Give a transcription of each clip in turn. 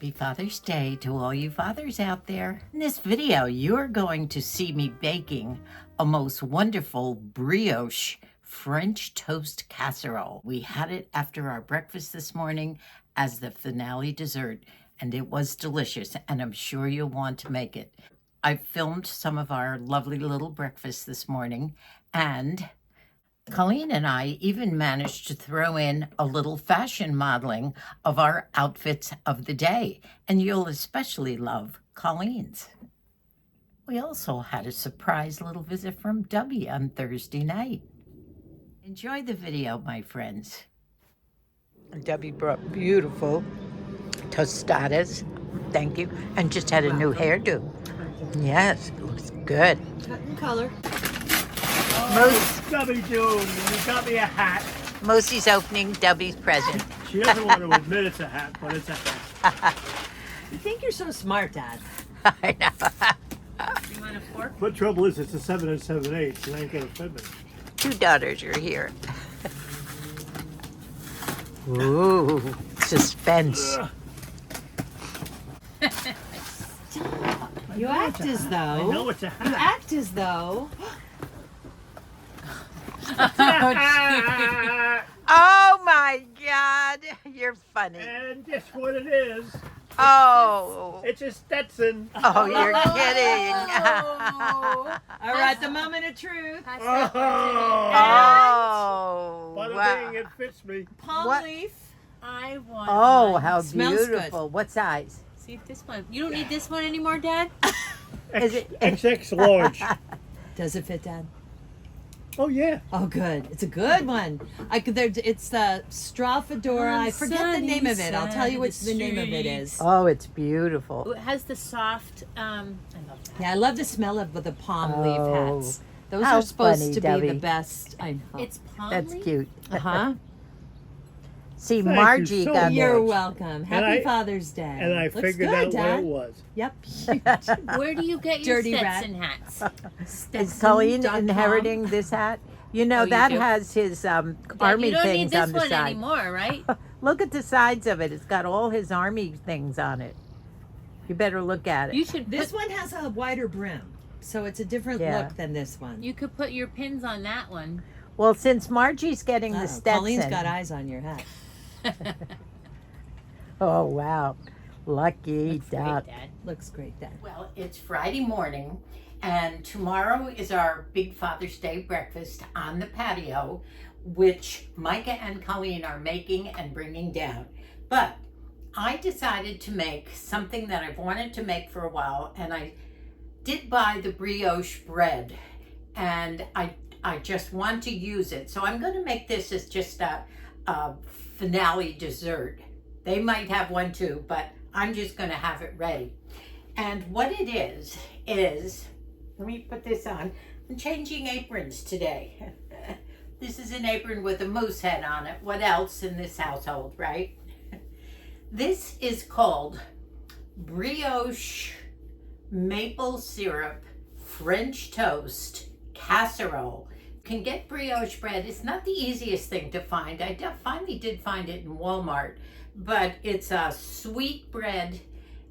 Happy Father's Day to all you fathers out there. In this video, you're going to see me baking a most wonderful brioche French toast casserole. We had it after our breakfast this morning as the finale dessert, and it was delicious, and I'm sure you'll want to make it. I filmed some of our lovely little breakfast this morning, and Colleen and I even managed to throw in a little fashion modeling of our outfits of the day, and you'll especially love Colleen's. We also had a surprise little visit from Debbie on Thursday night. Enjoy the video, my friends. Debbie brought beautiful tostadas, thank you, and just had a new hairdo. Yes, it looks good. Cut in color. What's Debbie doing? You got me a hat. Moosie's opening Debbie's present. She doesn't want to admit it's a hat, but it's a hat. You think you're so smart, Dad. I know. You want a fork? But trouble is, it's a 7 7/8, so I ain't gonna fit me. Two daughters are here. Ooh, suspense. You act as though. I know it's a You hat. act as though. Oh my God, you're funny. And guess what it is? Oh, It's a Stetson. oh, you're kidding. All right, the moment of truth. Oh, Oh, bada wow. bing, it fits me. Palm What? leaf. I want Oh, one. how Smells beautiful. What size? See if this one. You don't need this one anymore, Dad? Is it- XX large. Does it fit, Dad? Oh, yeah. Oh, good. It's a good one. It's the straw fedora. I forget the name of it. I'll tell you what the name of it is. Oh, it's beautiful. It has the soft. I love that. Yeah, I love the smell of the palm leaf Oh, hats. Those how are supposed funny, to be Debbie. the best. I know. It's palm That's leaf? cute. Uh huh. See, Thank Margie you so got much. You're welcome. Happy I- Father's Day. And I Looks figured good, out Dad. what it was. Yep. Where do you get your Dirty rat. Stetson hats? Is Colleen Stetson.com. inheriting this hat? You know, Oh, you that do? has his Dad, army you don't need things this on the one side. anymore, right? Look at the sides of it. It's got all his army things on it. You better look at it. You should. This one has a wider brim, so it's a different Yeah. look than this one. You could put your pins on that one. Well, since Margie's getting the Uh-oh, Stetson. Colleen's got eyes on your hat. Oh, wow. Lucky Looks great, duck. Dad. Looks great, Dad. Well, it's Friday morning, and tomorrow is our big Father's Day breakfast on the patio, which Micah and Colleen are making and bringing down. But I decided to make something that I've wanted to make for a while, and I did buy the brioche bread, and I just want to use it. So I'm going to make this as just a finale dessert. They might have one too, but I'm just going to have it ready. And what it is, let me put this on. I'm changing aprons today. This is an apron with a moose head on it. What else in this household, right? This is called brioche maple syrup French toast casserole. You can get brioche bread. It's not the easiest thing to find. I finally did find it in Walmart, but it's a sweet bread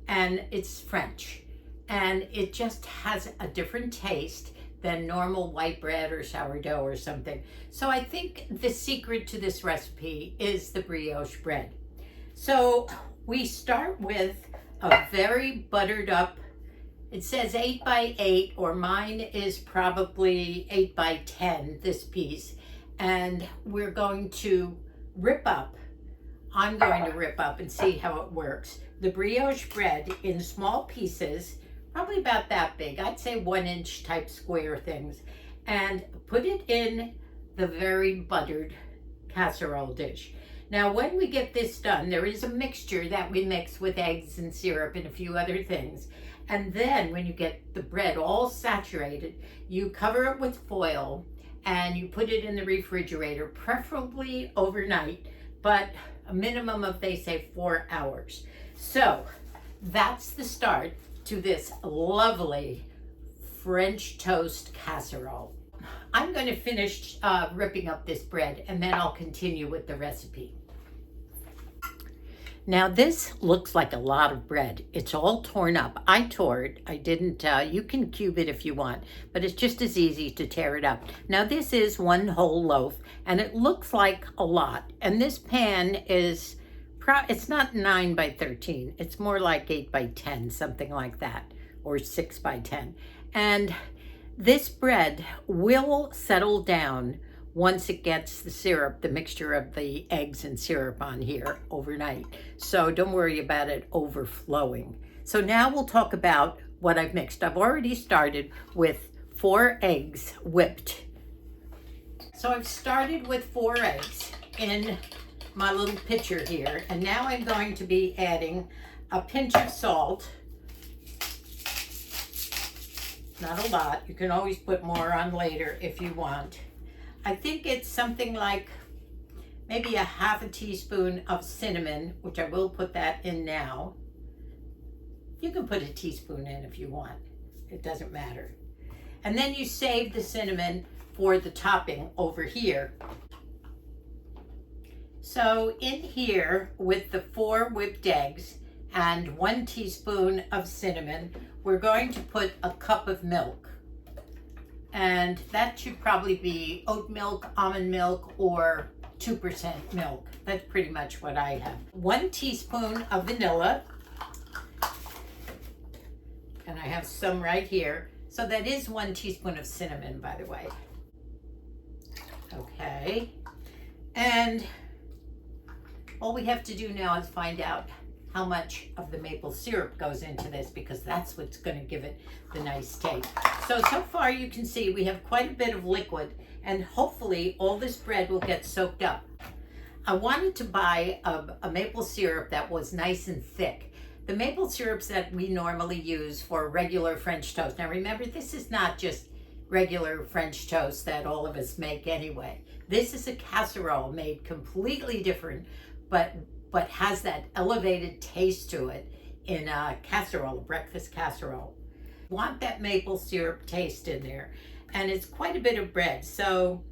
and it's French. And it just has a different taste than normal white bread or sourdough or something. So I think the secret to this recipe is the brioche bread. So we start with a very buttered up, it says 8 by 8, or mine is probably 8 by 10, this piece. And we're going to rip up, I'm going to rip up and see how it works, the brioche bread in small pieces, probably about that big, I'd say 1-inch type square things, and put it in the very buttered casserole dish. Now, when we get this done, there is a mixture that we mix with eggs and syrup and a few other things. And then when you get the bread all saturated, you cover it with foil and you put it in the refrigerator, preferably overnight, but a minimum of, they say, 4 hours. So that's the start to this lovely French toast casserole. I'm going to finish ripping up this bread, and then I'll continue with the recipe. Now this looks like a lot of bread. It's all torn up. I tore it. I didn't, you can cube it if you want, but it's just as easy to tear it up. Now this is one whole loaf and it looks like a lot. And this pan is, it's not 9 by 13. It's more like 8 by 10, something like that, or 6 by 10. And this bread will settle down once it gets the syrup, the mixture of the eggs and syrup on here overnight. So don't worry about it overflowing. So now we'll talk about what I've mixed. I've already started with 4 eggs whipped. So I've started with 4 eggs in my little pitcher here. And now I'm going to be adding a pinch of salt. Not a lot. You can always put more on later if you want. I think it's something like maybe a half a teaspoon of cinnamon, which I will put that in now. You can put a teaspoon in if you want. It doesn't matter. And then you save the cinnamon for the topping over here. So in here with the 4 whipped eggs and 1 teaspoon of cinnamon, we're going to put a cup of milk. And that should probably be oat milk, almond milk, or 2% milk. That's pretty much what I have. 1 teaspoon of vanilla. And I have some right here. So that is 1 teaspoon of cinnamon, by the way. Okay. And all we have to do now is find out how much of the maple syrup goes into this, because that's what's going to give it the nice taste. So far you can see we have quite a bit of liquid, and hopefully all this bread will get soaked up. I wanted to buy a maple syrup that was nice and thick. The maple syrups that we normally use for regular French toast. Now remember, this is not just regular French toast that all of us make anyway. This is a casserole made completely different, but has that elevated taste to it in a casserole, a breakfast casserole. Want that maple syrup taste in there. And it's quite a bit of bread, so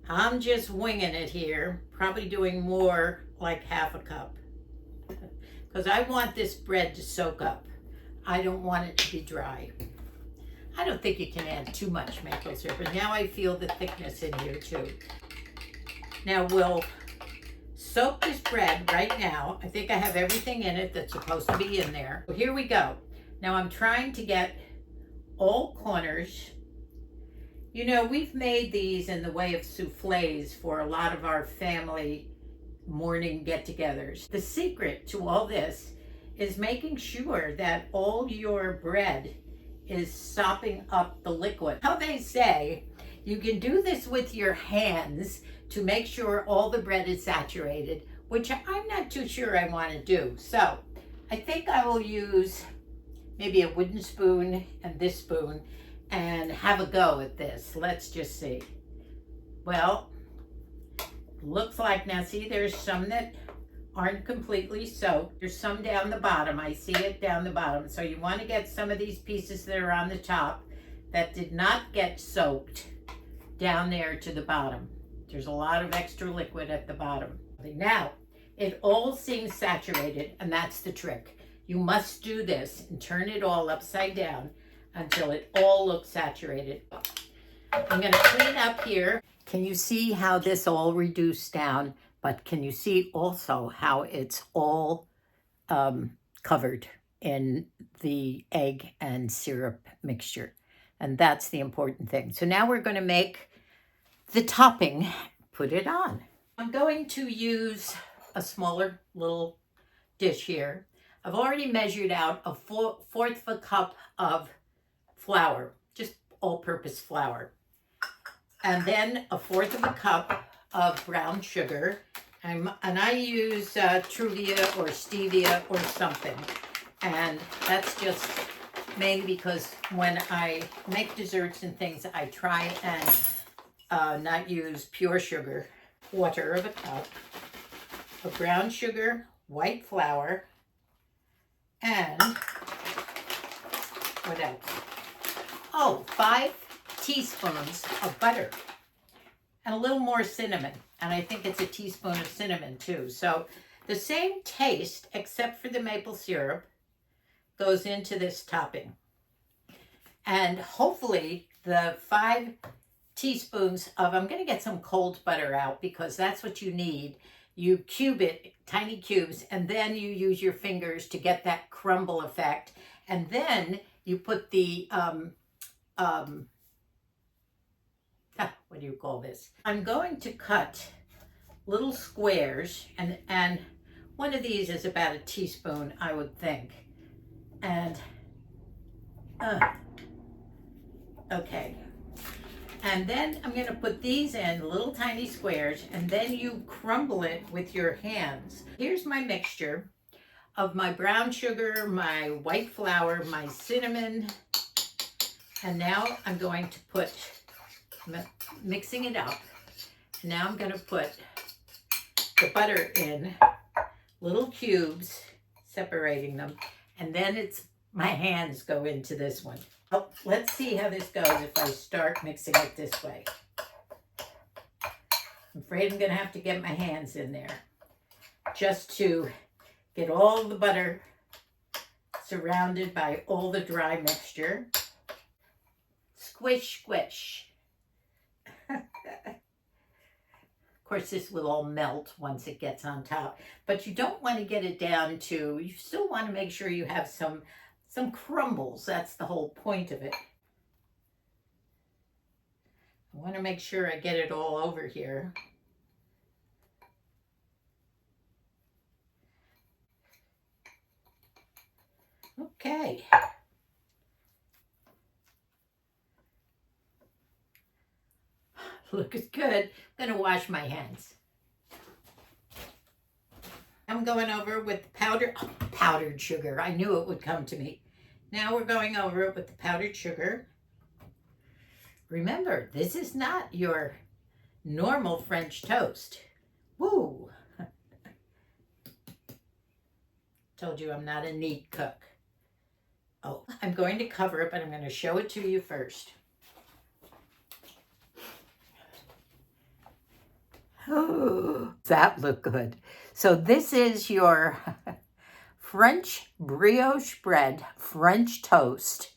I'm just winging it here, probably doing more like half a cup. Because I want this bread to soak up. I don't want it to be dry. I don't think you can add too much maple syrup, and now I feel the thickness in here too. Now we'll soak this bread right now. I think I have everything in it that's supposed to be in there. So here we go. Now I'm trying to get all corners. You know, we've made these in the way of soufflés for a lot of our family morning get-togethers. The secret to all this is making sure that all your bread is sopping up the liquid. How they say, you can do this with your hands to make sure all the bread is saturated, which I'm not too sure I want to do. So I think I will use maybe a wooden spoon and this spoon and have a go at this. Let's just see. Well, looks like, now see, there's some that aren't completely soaked. There's some down the bottom. I see it down the bottom. So you want to get some of these pieces that are on the top that did not get soaked down there to the bottom. There's a lot of extra liquid at the bottom. Now, it all seems saturated, and that's the trick. You must do this and turn it all upside down until it all looks saturated. I'm going to clean up here. Can you see how this all reduced down? But can you see also how it's all covered in the egg and syrup mixture? And that's the important thing. So now we're going to make the topping, put it on. I'm going to use a smaller little dish here. I've already measured out a fourth of a cup of flour, just all-purpose flour. And then a fourth of a cup of brown sugar. And I use Truvia or stevia or something. And that's just mainly because when I make desserts and things, I try and not use pure sugar. Quarter of a cup of brown sugar, white flour, and what else? Oh, 5 teaspoons of butter and a little more cinnamon. And I think it's a teaspoon of cinnamon too. So The same taste, except for the maple syrup, goes into this topping. And hopefully the 5 teaspoons of, I'm going to get some cold butter out because that's what you need. You cube it, tiny cubes, and then you use your fingers to get that crumble effect. And then you put the, what do you call this? I'm going to cut little squares, and one of these is about a teaspoon, I would think. And, okay. And then I'm going to put these in little tiny squares, and then you crumble it with your hands. Here's my mixture of my brown sugar, my white flour, my cinnamon, and now I'm going to put, mixing it up. Now I'm going to put the butter in little cubes, separating them, and then my hands go into this one. Oh, let's see how this goes if I start mixing it this way. I'm afraid I'm going to have to get my hands in there just to get all the butter surrounded by all the dry mixture. Squish, squish. Of course, this will all melt once it gets on top, but you don't want to get it down to, you still want to make sure you have some crumbles. That's the whole point of it. I want to make sure I get it all over here. Okay. Looks good. I'm going to wash my hands. I'm going over with powdered sugar. I knew it would come to me. Now we're going over it with the powdered sugar. Remember, this is not your normal French toast. Woo! Told you I'm not a neat cook. Oh, I'm going to cover it, but I'm going to show it to you first. Oh, that looked good. So this is your French brioche bread, French toast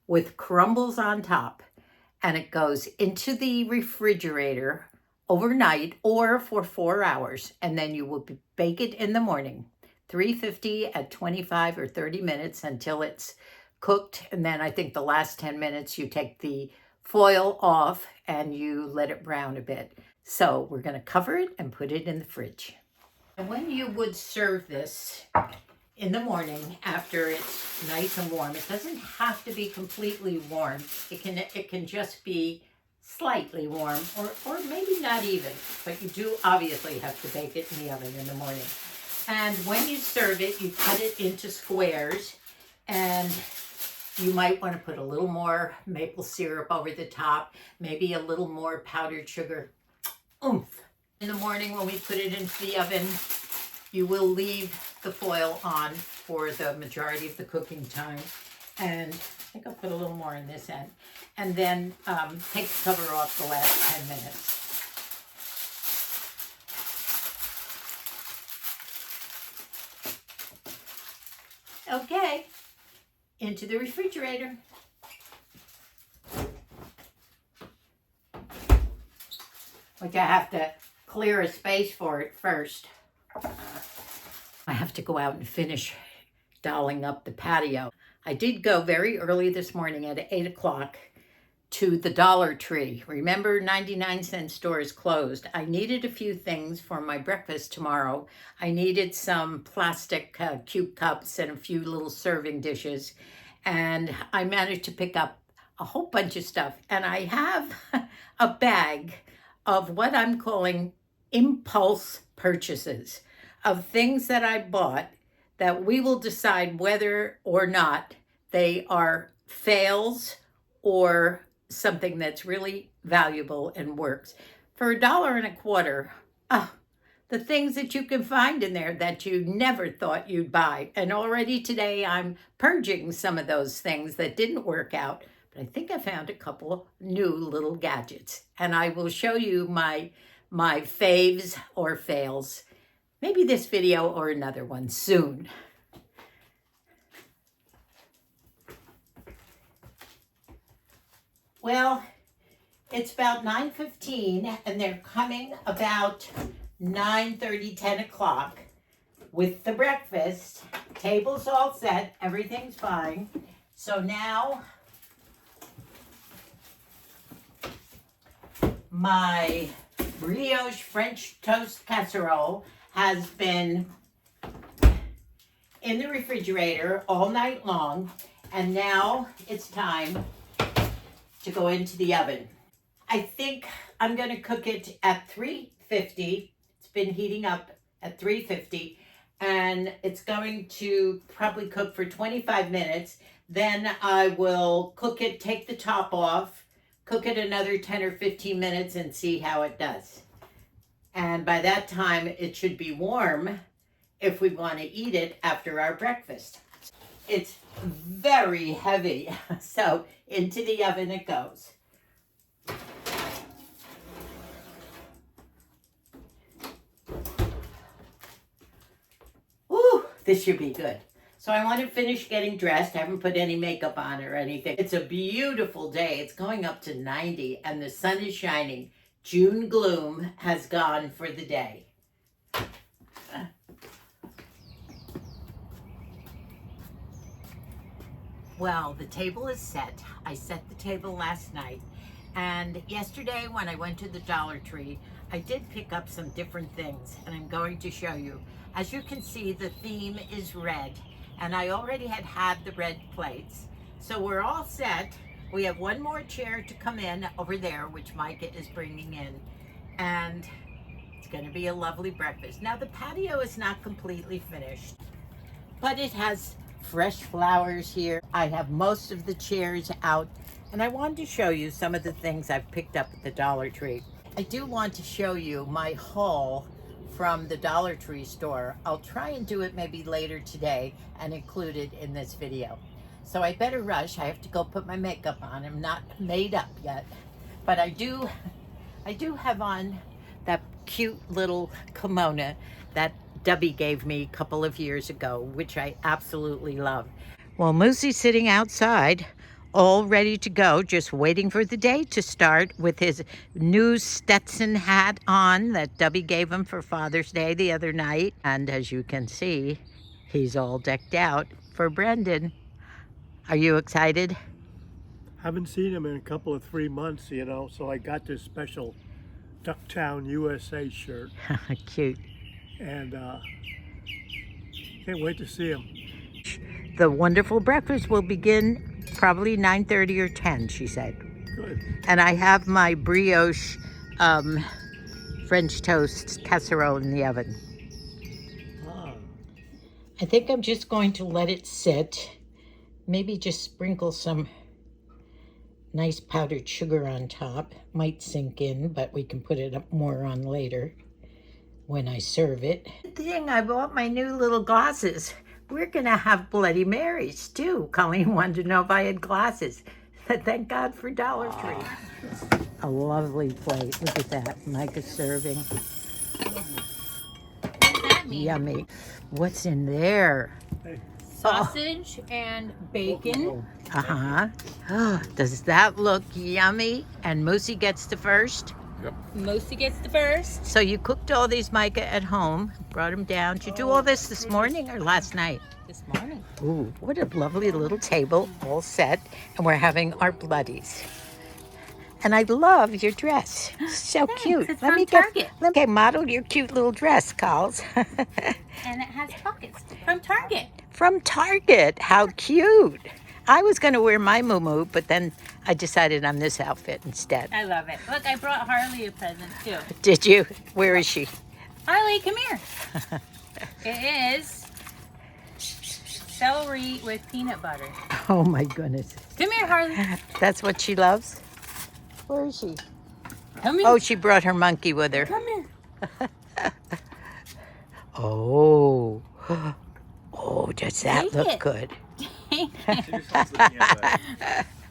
with crumbles on top. And it goes into the refrigerator overnight or for 4 hours. And then you will bake it in the morning, 350 at 25 or 30 minutes until it's cooked. And then I think the last 10 minutes you take the foil off and you let it brown a bit. So we're going to cover it and put it in the fridge. And when you would serve this in the morning after it's nice and warm, it doesn't have to be completely warm. It can just be slightly warm or maybe not even, but you do obviously have to bake it in the oven in the morning. And when you serve it, you cut it into squares, and you might want to put a little more maple syrup over the top, maybe a little more powdered sugar. Oomph. In the morning when we put it into the oven, you will leave the foil on for the majority of the cooking time. And I think I'll put a little more in this end. And then take the cover off the last 10 minutes. Okay, into the refrigerator. Which I have to clear a space for it first. I have to go out and finish dolling up the patio. I did go very early this morning at 8 o'clock to the Dollar Tree. Remember, 99-cent store is closed. I needed a few things for my breakfast tomorrow. I needed some plastic cube cups and a few little serving dishes. And I managed to pick up a whole bunch of stuff. And I have a bag of what I'm calling impulse purchases, of things that I bought that we will decide whether or not they are fails or something that's really valuable and works. For $1.25, the things that you can find in there that you never thought you'd buy. And already today I'm purging some of those things that didn't work out. I think I found a couple new little gadgets, and I will show you my faves or fails. Maybe this video or another one soon. Well, it's about 9:15 and they're coming about 9:30, 10 o'clock with the breakfast. Table's all set, everything's fine. So now my brioche French toast casserole has been in the refrigerator all night long, and now it's time to go into the oven. I think I'm going to cook it at 350. It's been heating up at 350, and it's going to probably cook for 25 minutes. Then I will cook it, take the top off, cook it another 10 or 15 minutes and see how it does. And by that time, it should be warm if we want to eat it after our breakfast. It's very heavy, so into the oven it goes. Woo, this should be good. So I want to finish getting dressed. I haven't put any makeup on or anything. It's a beautiful day. It's going up to 90 and the sun is shining. June gloom has gone for the day. Well, the table is set. I set the table last night. And yesterday when I went to the Dollar Tree, I did pick up some different things and I'm going to show you. As you can see, the theme is red. And I already had the red plates. So we're all set. We have one more chair to come in over there, which Micah is bringing in. And it's gonna be a lovely breakfast. Now the patio is not completely finished, but it has fresh flowers here. I have most of the chairs out, and I wanted to show you some of the things I've picked up at the Dollar Tree. I do want to show you my haul from the Dollar Tree store. I'll try and do it maybe later today and include it in this video. So I better rush. I have to go put my makeup on. I'm not made up yet, but I do have on that cute little kimono that Debbie gave me a couple of years ago, which I absolutely love. Well, Moosie's sitting outside, all ready to go, just waiting for the day to start with his new Stetson hat on that Debbie gave him for Father's Day the other night. And as you can see, he's all decked out for Brendan. Are you excited? Haven't seen him in a couple of 3 months, you know, so I got this special Ducktown USA shirt. Cute. And can't wait to see him. The wonderful breakfast will begin probably 9:30 or 10, she said. Good. And I have my brioche French toast casserole in the oven. Ah, I think I'm just going to let it sit. Maybe just sprinkle some nice powdered sugar on top. Might sink in, but we can put it up more on later when I serve it. Good thing I bought my new little glasses. We're gonna have Bloody Marys too. Colleen wanted to know if I had glasses. Thank God for Dollar Tree. A lovely plate. Look at that. Micah serving. What does that mean? Yummy. What's in there? Sausage and bacon. Uh-huh. Oh, does that look yummy? And Moosie gets the first. Moosie gets the first. So you cooked all these, Micah, at home, brought them down. Did you do all this morning or last night? This morning. Ooh, what a lovely little table, all set. And we're having our bloodies. And I love your dress. So Thanks, cute. it's from Target. Okay, model your cute little dress, Coles. And it has pockets from Target. From Target. How cute. I was going to wear my muumuu, but then I decided on this outfit instead. I love it. Look, I brought Harley a present too. Did you? Where is she? Harley, come here. It is celery with peanut butter. Oh my goodness. Come here, Harley. That's what she loves? Where is she? Come here. Oh, she brought her monkey with her. Come here. Oh. Oh, does that Take look it. good?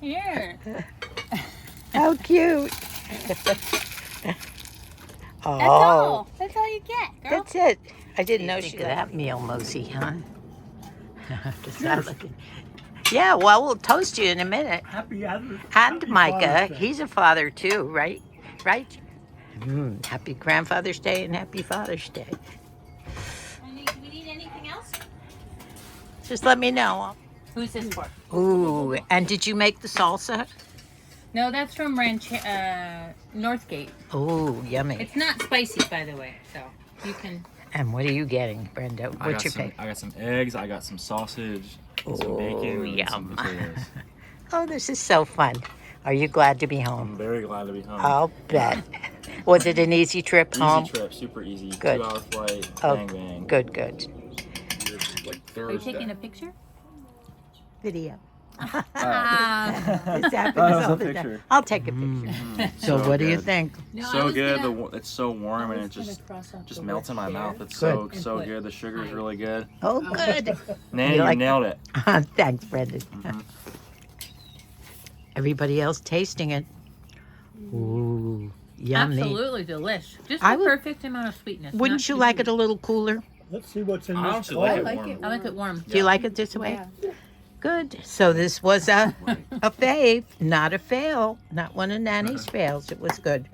Here. How cute. That's all. That's all you get, girl. That's it. I didn't know Think she of liked that meal, Moosie, huh? Does that look? Yeah, well, we'll toast you in a minute. Happy And Father's Micah, Day. he's a father too, right? Right? Happy Grandfather's Day and Happy Father's Day. Do we need anything else? Just let me know. Who's this for? Ooh, and did you make the salsa? No, that's from Ranch Northgate. Ooh, yummy. It's not spicy, by the way, so you can. And what are you getting, Brenda? What's your favorite? I got some eggs, I got some sausage, some bacon, and some yum. potatoes. Oh, this is so fun. Are you glad to be I'm home? very glad to be home. I'll bet. Was it an easy trip home? Easy trip, super easy. Good. 2-hour flight, Oh, bang bang. good. Like Are you Thursday. taking a picture? Video. This That happens was all a the time. picture. I'll take a picture. So what do you good. think? No, So good. It's so warm and it just melts in my mouth. It's so Good. good. The sugar's really good. Oh, good. Nanny, you like- nailed it. Thanks, Brendan. Everybody else tasting it. Ooh, yummy. Absolutely delish. Just I the would- perfect amount of sweetness. Wouldn't not you too like sweet. it a little cooler? Let's see what's in I this honestly like bowl. it warm. I like it warm. Do you like it this way? Good. So this was a fave, not a fail, not one of Nanny's fails. It was good.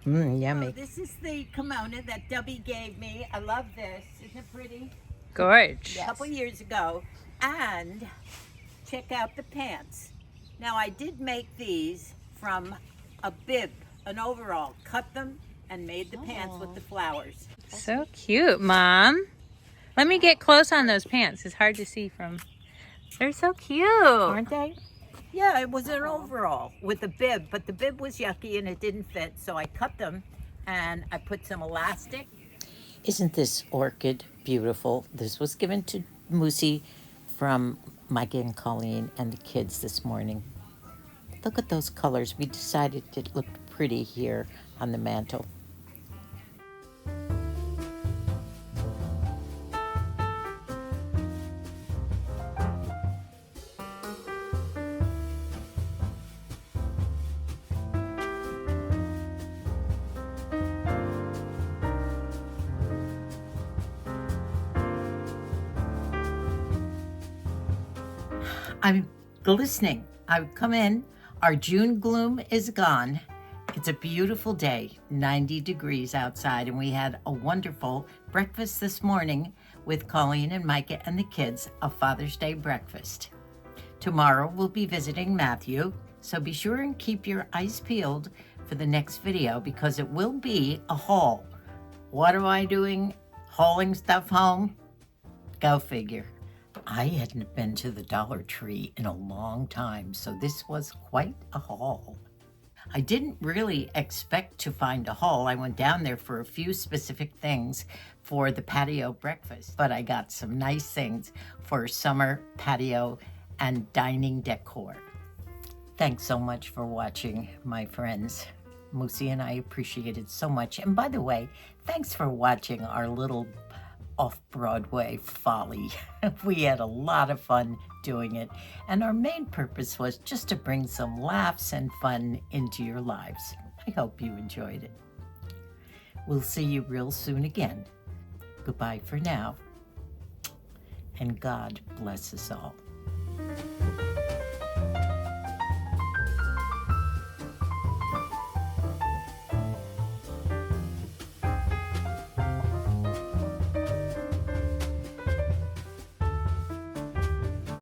Yummy. This is the kimono that Debbie gave me. I love this. Isn't it pretty? Gorge. A couple years ago. And check out the pants. Now I did make these from a bib, an overall. Cut them and made the pants with the flowers. So cute, Mom. Let me get close on those pants. It's hard to see from. They're so cute. Aren't they? Yeah, it was an overall with a bib, but the bib was yucky and it didn't fit, so I cut them and I put some elastic. Isn't this orchid beautiful? This was given to Moosie from Micah and Colleen and the kids this morning. Look at those colors. We decided it looked pretty here on the mantle. I'm glistening. I've come in. Our June gloom is gone. It's a beautiful day, 90 degrees outside, and we had a wonderful breakfast this morning with Colleen and Micah and the kids, a Father's Day breakfast. Tomorrow we'll be visiting Matthew, so be sure and keep your eyes peeled for the next video because it will be a haul. What am I doing? Hauling stuff home? Go figure. I hadn't been to the Dollar Tree in a long time, so this was quite a haul. I didn't really expect to find a haul. I went down there for a few specific things for the patio breakfast, but I got some nice things for summer patio and dining decor. Thanks so much for watching, my friends. Moosie and I appreciate it so much. And by the way, thanks for watching our little off-Broadway folly. We had a lot of fun doing it, and our main purpose was just to bring some laughs and fun into your lives. I hope you enjoyed it. We'll see you real soon again. Goodbye for now, and God bless us all.